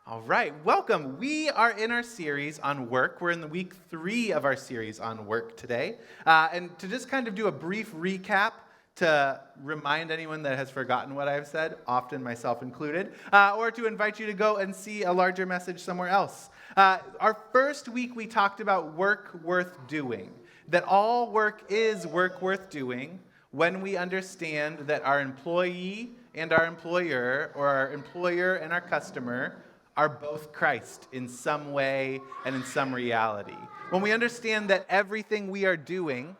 All right, welcome. We are in our series on work. We're in the week 3 of our series on work today. And to just kind of do a brief recap to remind anyone that has forgotten what I've said, often myself included, or to invite you to go and see a larger message somewhere else. Our first week, we talked about work worth doing, that all work is work worth doing when we understand that our employee and our employer, or our employer and our customer, are both Christ in some way and in some reality. When we understand that everything we are doing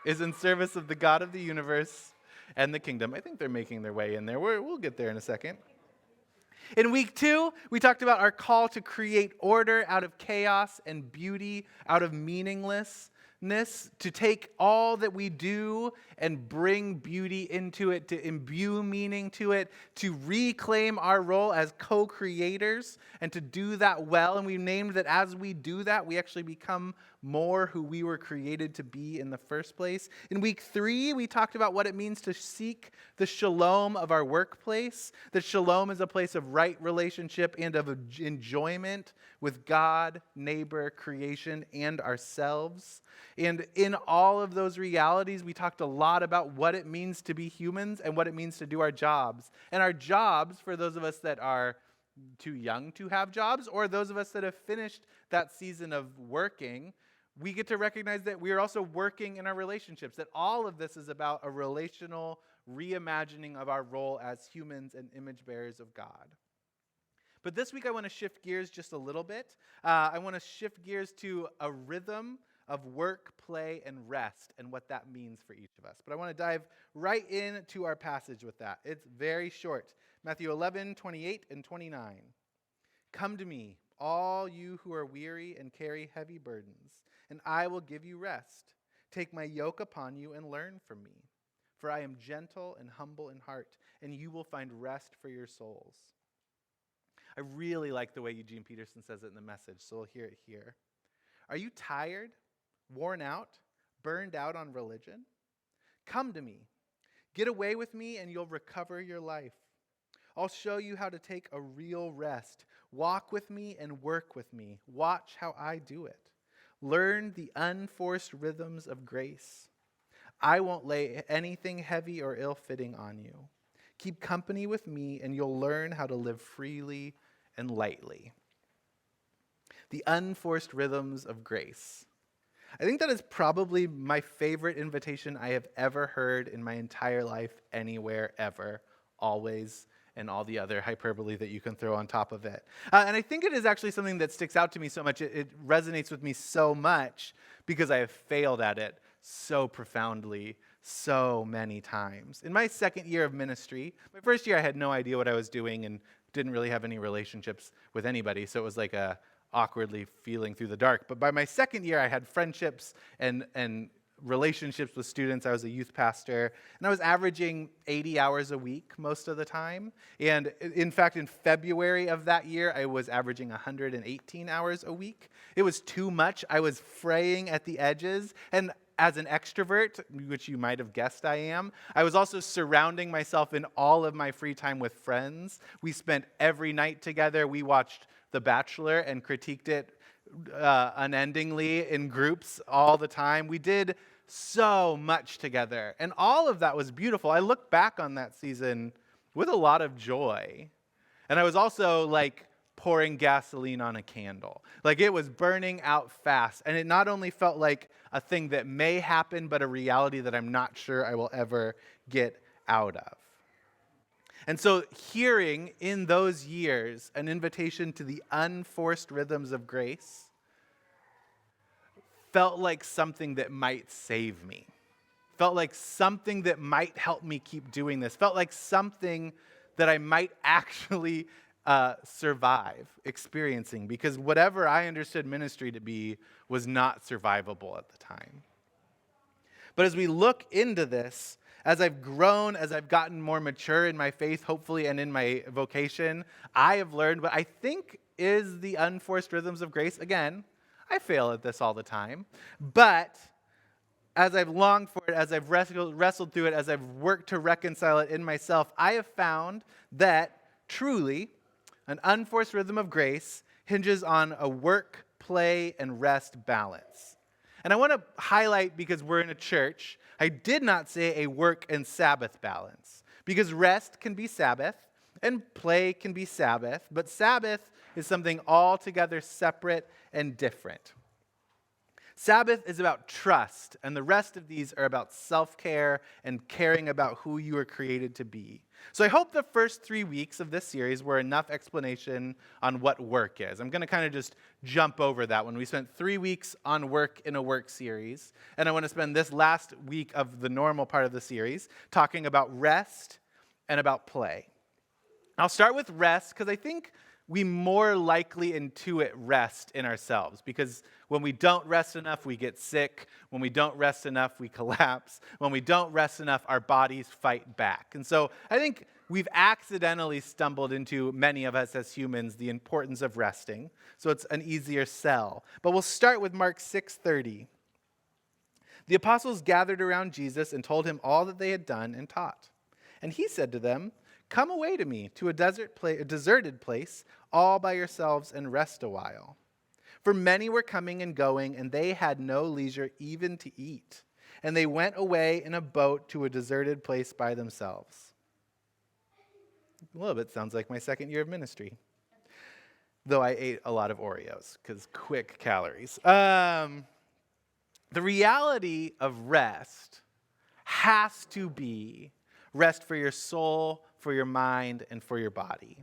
is in service of the God of the universe and the kingdom. I think they're making their way in there. We'll get there in a second. In week 2, we talked about our call to create order out of chaos and beauty out of meaninglessness, to take all that we do and bring beauty into it, to imbue meaning to it, to reclaim our role as co-creators, and to do that well. And we named that as we do that, we actually become more who we were created to be in the first place. In week 3, we talked about what it means to seek the shalom of our workplace. That shalom is a place of right relationship and of enjoyment with God, neighbor, creation, and ourselves. And in all of those realities, we talked a lot about what it means to be humans and what it means to do our jobs. And our jobs, for those of us that are too young to have jobs, or those of us that have finished that season of working, we get to recognize that we are also working in our relationships, that all of this is about a relational reimagining of our role as humans and image bearers of God. But this week I want to shift gears just a little bit. I want to shift gears to a rhythm of work, play, and rest, and what that means for each of us. But I want to dive right into our passage with that. It's very short. Matthew 11:28 and 29. Come to me, all you who are weary and carry heavy burdens, and I will give you rest. Take my yoke upon you and learn from me, for I am gentle and humble in heart, and you will find rest for your souls. I really like the way Eugene Peterson says it in the Message, so we'll hear it here. Are you tired, worn out, burned out on religion? Come to me. Get away with me and you'll recover your life. I'll show you how to take a real rest. Walk with me and work with me. Watch how I do it. Learn the unforced rhythms of grace. I won't lay anything heavy or ill-fitting on you. Keep company with me and you'll learn how to live freely and lightly. The unforced rhythms of grace. I think that is probably my favorite invitation I have ever heard in my entire life, anywhere, ever, always, and all the other hyperbole that you can throw on top of it. And I think it is actually something that sticks out to me so much. It resonates with me so much because I have failed at it so profoundly so many times. In my second year of ministry, my first year I had no idea what I was doing and didn't really have any relationships with anybody, so it was like awkwardly feeling through the dark. But by my second year, I had friendships and relationships with students. I was a youth pastor, and I was averaging 80 hours a week most of the time. And in fact, in February of that year, I was averaging 118 hours a week. It was too much. I was fraying at the edges. And as an extrovert, which you might have guessed I am, I was also surrounding myself in all of my free time with friends. We spent every night together. We watched The Bachelor and critiqued it unendingly in groups all the time. We did so much together, and all of that was beautiful. I look back on that season with a lot of joy, and I was also like pouring gasoline on a candle. Like it was burning out fast, and it not only felt like a thing that may happen, but a reality that I'm not sure I will ever get out of. And so hearing in those years an invitation to the unforced rhythms of grace felt like something that might save me. Felt like something that might help me keep doing this. Felt like something that I might actually survive experiencing, because whatever I understood ministry to be was not survivable at the time. But as we look into this, as I've grown, as I've gotten more mature in my faith, hopefully, and in my vocation, I have learned what I think is the unforced rhythms of grace. Again, I fail at this all the time. But as I've longed for it, as I've wrestled through it, as I've worked to reconcile it in myself, I have found that truly, an unforced rhythm of grace, hinges on a work, play, and rest balance. And I want to highlight, because we're in a church, I did not say a work and Sabbath balance. Because rest can be Sabbath and play can be Sabbath, but Sabbath is something altogether separate and different. Sabbath is about trust, and the rest of these are about self-care and caring about who you are created to be. So I hope the first 3 weeks of this series were enough explanation on what work is. I'm going to kind of just jump over that one. We spent 3 weeks on work in a work series, and I want to spend this last week of the normal part of the series talking about rest and about play. I'll start with rest because I think we more likely intuit rest in ourselves, because when we don't rest enough, we get sick. When we don't rest enough, we collapse. When we don't rest enough, our bodies fight back. And so I think we've accidentally stumbled into, many of us as humans, the importance of resting. So it's an easier sell. But we'll start with Mark 6:30. The apostles gathered around Jesus and told him all that they had done and taught. And he said to them, "Come away to me to a deserted place, all by yourselves, and rest a while." For many were coming and going, and they had no leisure even to eat. And they went away in a boat to a deserted place by themselves. A little bit sounds like my second year of ministry. Though I ate a lot of Oreos, because quick calories. The reality of rest has to be rest for your soul, for your mind, and for your body.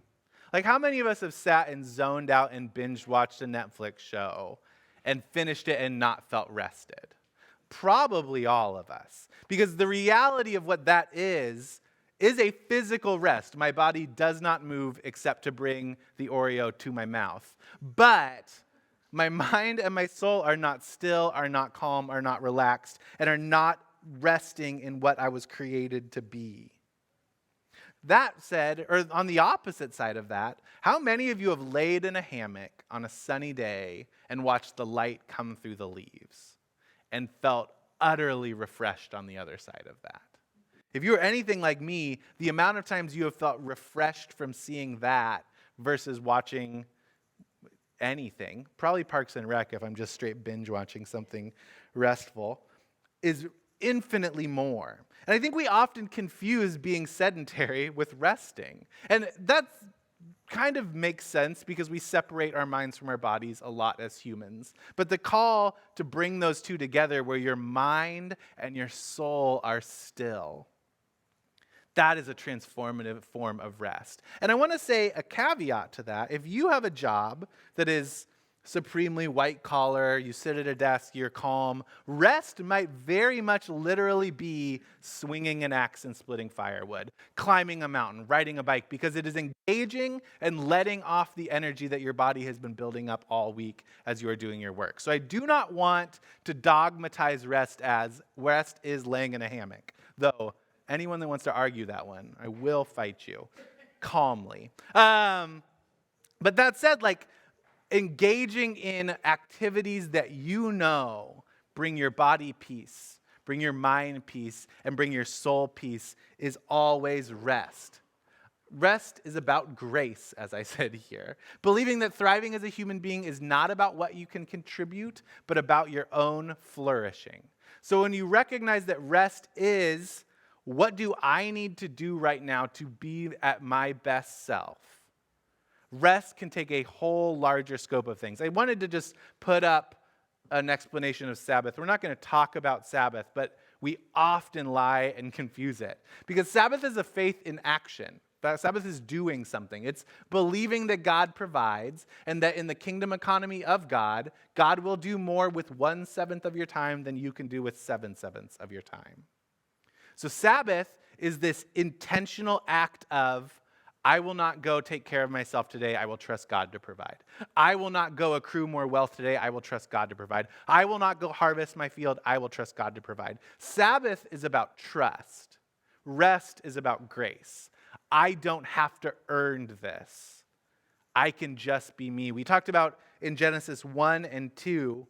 Like, how many of us have sat and zoned out and binge watched a Netflix show and finished it and not felt rested? Probably all of us. Because the reality of what that is a physical rest. My body does not move except to bring the Oreo to my mouth. But my mind and my soul are not still, are not calm, are not relaxed, and are not resting in what I was created to be. That said, or on the opposite side of that, how many of you have laid in a hammock on a sunny day and watched the light come through the leaves and felt utterly refreshed on the other side of that? If you are anything like me, the amount of times you have felt refreshed from seeing that versus watching anything, probably Parks and Rec if I'm just straight binge watching something restful, is infinitely more. And I think we often confuse being sedentary with resting. And that kind of makes sense because we separate our minds from our bodies a lot as humans. But the call to bring those two together, where your mind and your soul are still, that is a transformative form of rest. And I want to say a caveat to that. If you have a job that is supremely white collar, you sit at a desk, you're calm, rest might very much literally be swinging an axe and splitting firewood, climbing a mountain, riding a bike, because it is engaging and letting off the energy that your body has been building up all week as you are doing your work. So I do not want to dogmatize rest as rest is laying in a hammock, though anyone that wants to argue that one, I will fight you calmly. But that said, engaging in activities that you know bring your body peace, bring your mind peace, and bring your soul peace is always rest. Rest is about grace, as I said here. Believing that thriving as a human being is not about what you can contribute, but about your own flourishing. So when you recognize that rest is, what do I need to do right now to be at my best self? Rest can take a whole larger scope of things. I wanted to just put up an explanation of Sabbath. We're not going to talk about Sabbath, but we often lie and confuse it. Because Sabbath is a faith in action. Sabbath is doing something. It's believing that God provides, and that in the kingdom economy of God, God will do more with 1/7 of your time than you can do with 7/7 of your time. So Sabbath is this intentional act of, I will not go take care of myself today. I will trust God to provide. I will not go accrue more wealth today. I will trust God to provide. I will not go harvest my field. I will trust God to provide. Sabbath is about trust. Rest is about grace. I don't have to earn this. I can just be me. We talked about in Genesis 1 and 2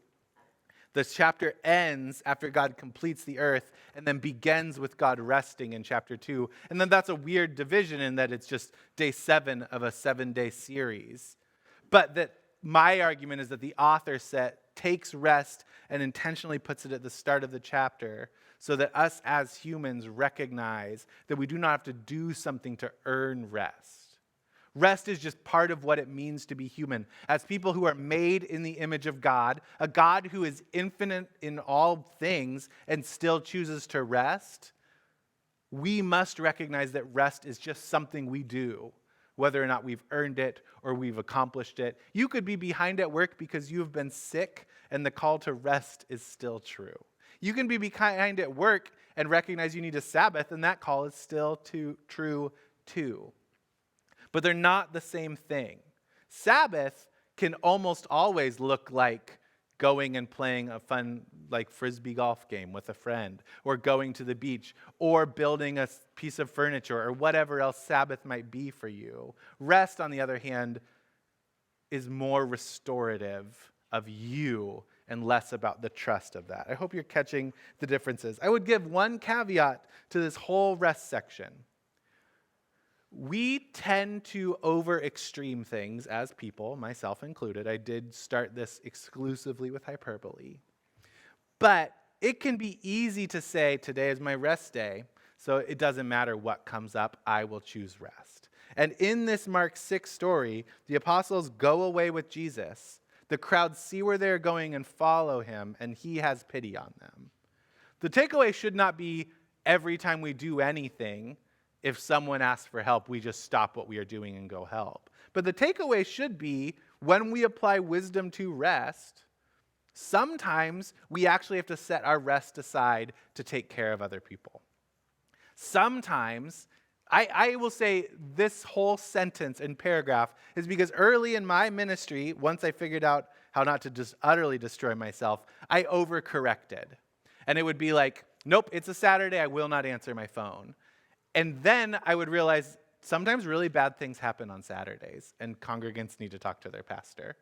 The chapter ends after God completes the earth and then begins with God resting in chapter 2. And then that's a weird division in that it's just day 7 of a 7-day series. But that my argument is that the author takes rest and intentionally puts it at the start of the chapter so that us as humans recognize that we do not have to do something to earn rest. Rest is just part of what it means to be human. As people who are made in the image of God, a God who is infinite in all things and still chooses to rest, we must recognize that rest is just something we do, whether or not we've earned it or we've accomplished it. You could be behind at work because you have been sick and the call to rest is still true. You can be behind at work and recognize you need a Sabbath and that call is still true too. But they're not the same thing. Sabbath can almost always look like going and playing a fun, like frisbee golf game with a friend, or going to the beach, or building a piece of furniture, or whatever else Sabbath might be for you. Rest, on the other hand, is more restorative of you and less about the trust of that. I hope you're catching the differences. I would give one caveat to this whole rest section. We tend to over-extreme things as people, myself included. I did start this exclusively with hyperbole. But it can be easy to say, today is my rest day, so it doesn't matter what comes up, I will choose rest. And in this Mark 6 story, the apostles go away with Jesus. The crowds see where they're going and follow him, and he has pity on them. The takeaway should not be every time we do anything, if someone asks for help, we just stop what we are doing and go help. But the takeaway should be, when we apply wisdom to rest, sometimes we actually have to set our rest aside to take care of other people. Sometimes, I will say this whole sentence and paragraph is because early in my ministry, once I figured out how not to just utterly destroy myself, I overcorrected. And it would be like, nope, it's a Saturday, I will not answer my phone. And then I would realize sometimes really bad things happen on Saturdays, and congregants need to talk to their pastor.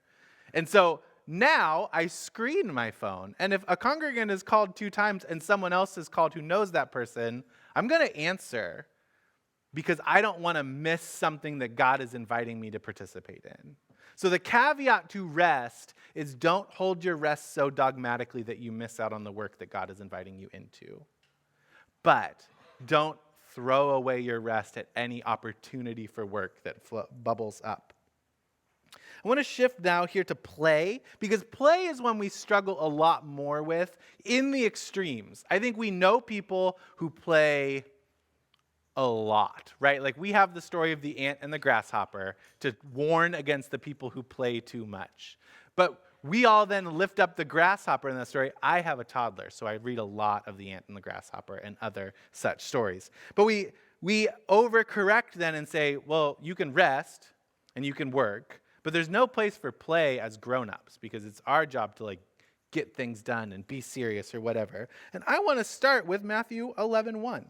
And so now I screen my phone, and if a congregant is called 2 times and someone else is called who knows that person, I'm going to answer because I don't want to miss something that God is inviting me to participate in. So the caveat to rest is don't hold your rest so dogmatically that you miss out on the work that God is inviting you into. But don't throw away your rest at any opportunity for work that bubbles up. I want to shift now here to play, because play is one we struggle a lot more with in the extremes. I think we know people who play a lot, right? Like we have the story of the ant and the grasshopper to warn against the people who play too much. But we all then lift up the grasshopper in that story. I have a toddler, so I read a lot of the ant and the grasshopper and other such stories. But we overcorrect then and say, well, you can rest and you can work, but there's no place for play as grown-ups because it's our job to get things done and be serious or whatever. And I want to start with Matthew 11:1.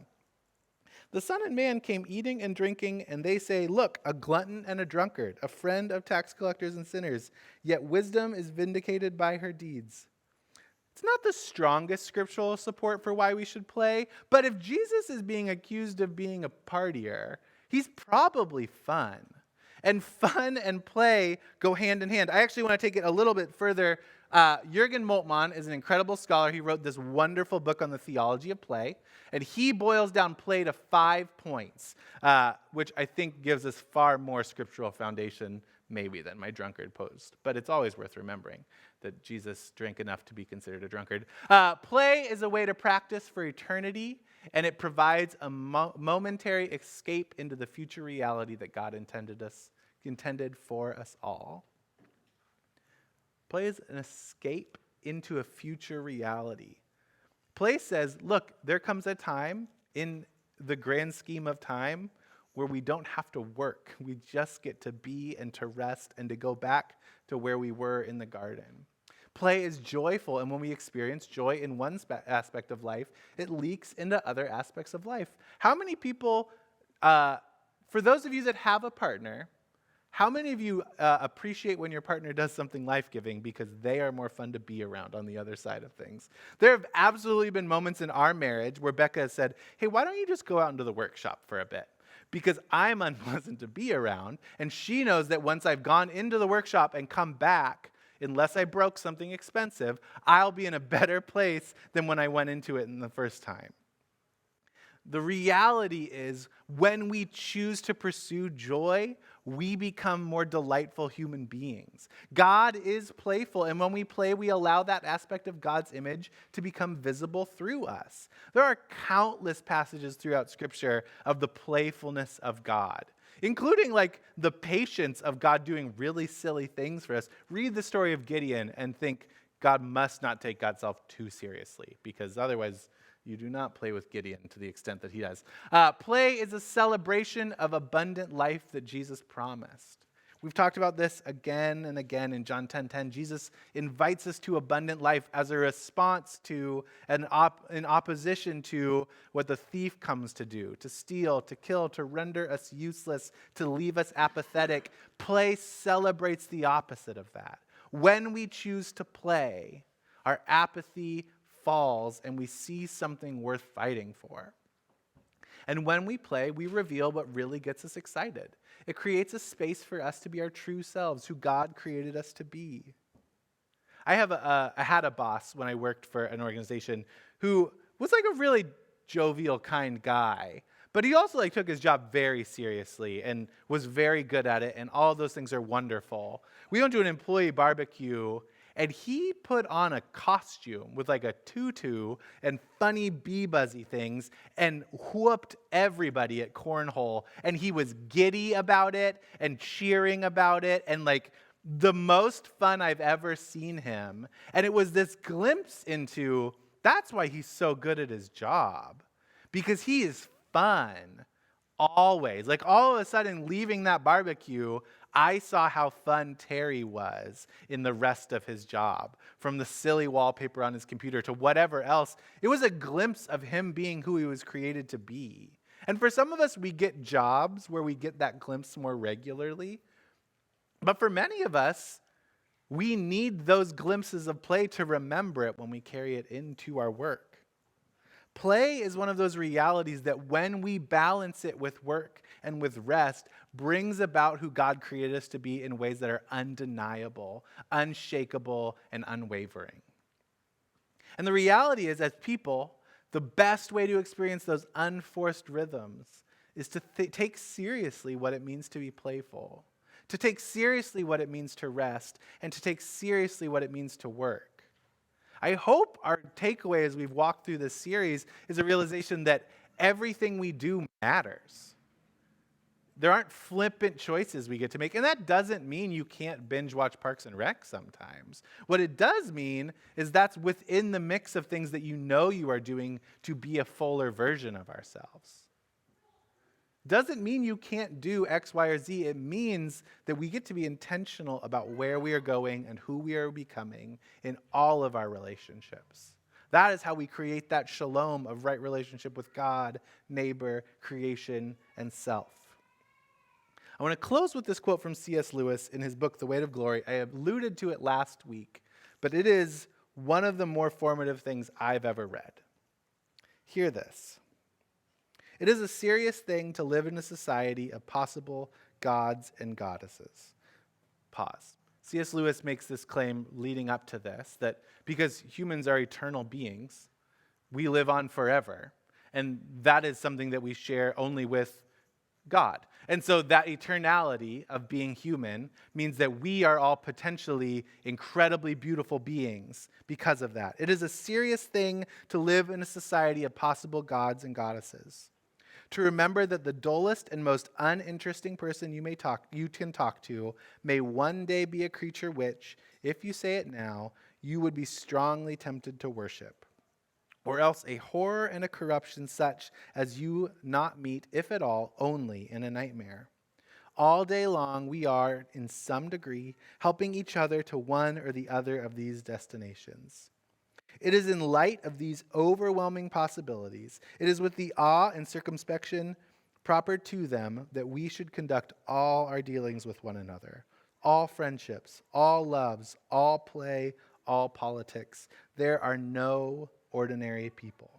The Son of Man came eating and drinking, and they say, look, a glutton and a drunkard, a friend of tax collectors and sinners. Yet wisdom is vindicated by her deeds. It's not the strongest scriptural support for why we should play, but if Jesus is being accused of being a partier, he's probably fun. And fun and play go hand in hand. I actually want to take it a little bit further. Jürgen Moltmann is an incredible scholar. He wrote this wonderful book on the theology of play, and he boils down play to 5 points, which I think gives us far more scriptural foundation maybe than my drunkard post. But it's always worth remembering that Jesus drank enough to be considered a drunkard. Play is a way to practice for eternity, and it provides a momentary escape into the future reality that God intended for us all. Play is an escape into a future reality. Play says, look, there comes a time in the grand scheme of time where we don't have to work. We just get to be and to rest and to go back to where we were in the garden. Play is joyful, and when we experience joy in one aspect of life, it leaks into other aspects of life. How many people, for those of you that have a partner, How many of you appreciate when your partner does something life-giving because they are more fun to be around on the other side of things? There have absolutely been moments in our marriage where Becca has said, hey, why don't you just go out into the workshop for a bit? Because I'm unpleasant to be around, and she knows that once I've gone into the workshop and come back, unless I broke something expensive, I'll be in a better place than when I went into it in the first time. The reality is, when we choose to pursue joy, we become more delightful human beings. God is playful, and when we play, we allow that aspect of God's image to become visible through us. There are countless passages throughout Scripture of the playfulness of God, including like the patience of God doing really silly things for us. Read the story of Gideon and think, God must not take God's self too seriously, because otherwise you do not play with Gideon to the extent that he does. Play is a celebration of abundant life that Jesus promised. We've talked about this again and again in John 10:10. Jesus invites us to abundant life as a response to and in opposition to what the thief comes to do, to steal, to kill, to render us useless, to leave us apathetic. Play celebrates the opposite of that. When we choose to play, our apathy falls and we see something worth fighting for. And when we play, we reveal what really gets us excited. It creates a space for us to be our true selves, who God created us to be. I had a boss when I worked for an organization who was like a really jovial, kind guy, but he also took his job very seriously and was very good at it, and all of those things are wonderful. We went to an employee barbecue, and he put on a costume with a tutu and funny bee buzzy things and whooped everybody at cornhole. And he was giddy about it and cheering about it and the most fun I've ever seen him. And it was this glimpse into, that's why he's so good at his job, because he is fun always. All of a sudden, leaving that barbecue, I saw how fun Terry was in the rest of his job. From the silly wallpaper on his computer to whatever else, it was a glimpse of him being who he was created to be. And for some of us, we get jobs where we get that glimpse more regularly. But for many of us, we need those glimpses of play to remember it when we carry it into our work. Play is one of those realities that when we balance it with work and with rest, brings about who God created us to be in ways that are undeniable, unshakable, and unwavering. And the reality is, as people, the best way to experience those unforced rhythms is to take seriously what it means to be playful, to take seriously what it means to rest, and to take seriously what it means to work. I hope our takeaway as we've walked through this series is a realization that everything we do matters. There aren't flippant choices we get to make, and that doesn't mean you can't binge watch Parks and Rec sometimes. What it does mean is that's within the mix of things that you know you are doing to be a fuller version of ourselves. Doesn't mean you can't do X, Y, or Z. It means that we get to be intentional about where we are going and who we are becoming in all of our relationships. That is how we create that shalom of right relationship with God, neighbor, creation, and self. I want to close with this quote from C.S. Lewis in his book, The Weight of Glory. I alluded to it last week, but it is one of the more formative things I've ever read. Hear this. It is a serious thing to live in a society of possible gods and goddesses. Pause. C.S. Lewis makes this claim leading up to this, that because humans are eternal beings, we live on forever. And that is something that we share only with God. And so that eternality of being human means that we are all potentially incredibly beautiful beings because of that. It is a serious thing to live in a society of possible gods and goddesses. To remember that the dullest and most uninteresting person you can talk to may one day be a creature which, if you say it now, you would be strongly tempted to worship. Or else a horror and a corruption such as you not meet, if at all, only in a nightmare. All day long we are, in some degree, helping each other to one or the other of these destinations. It is in light of these overwhelming possibilities, it is with the awe and circumspection proper to them that we should conduct all our dealings with one another, all friendships, all loves, all play, all politics. There are no ordinary people.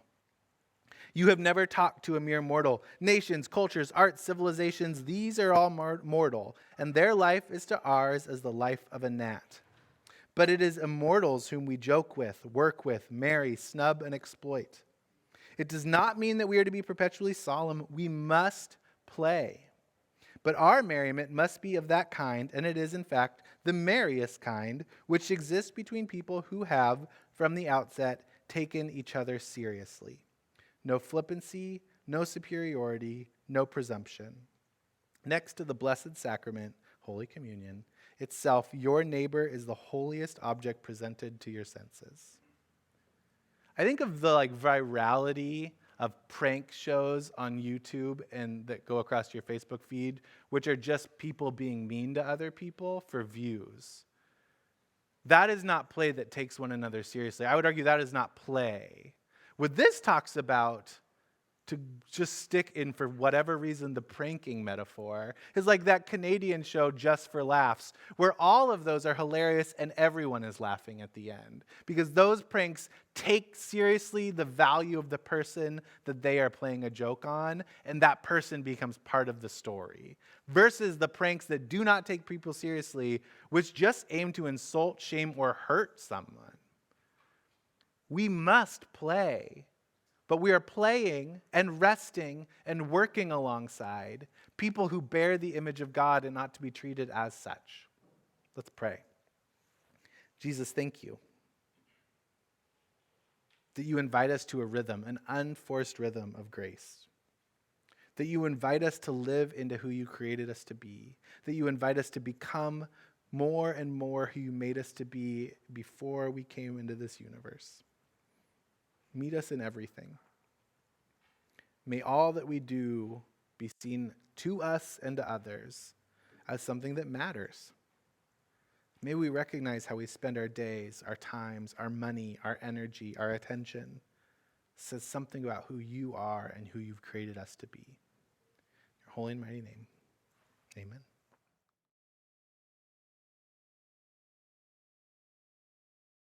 You have never talked to a mere mortal. Nations, cultures, arts, civilizations, these are all mortal, and their life is to ours as the life of a gnat. But it is immortals whom we joke with, work with, marry, snub, and exploit. It does not mean that we are to be perpetually solemn. We must play. But our merriment must be of that kind, and it is, in fact, the merriest kind, which exists between people who have, from the outset, taken each other seriously. No flippancy, no superiority, no presumption. Next to the Blessed Sacrament, Holy Communion, itself, your neighbor is the holiest object presented to your senses. I think of the virality of prank shows on YouTube and that go across your Facebook feed, which are just people being mean to other people for views. That is not play that takes one another seriously. I would argue that is not play. What this talks about, to just stick in for whatever reason the pranking metaphor, is like that Canadian show Just for Laughs, where all of those are hilarious and everyone is laughing at the end. Because those pranks take seriously the value of the person that they are playing a joke on, and that person becomes part of the story. Versus the pranks that do not take people seriously, which just aim to insult, shame, or hurt someone. We must play. But we are playing and resting and working alongside people who bear the image of God and ought to be treated as such. Let's pray. Jesus, thank you that you invite us to a rhythm, an unforced rhythm of grace. That you invite us to live into who you created us to be. That you invite us to become more and more who you made us to be before we came into this universe. Meet us in everything. May all that we do be seen to us and to others as something that matters. May we recognize how we spend our days, our times, our money, our energy, our attention. Says something about who you are and who you've created us to be. In your holy and mighty name, amen.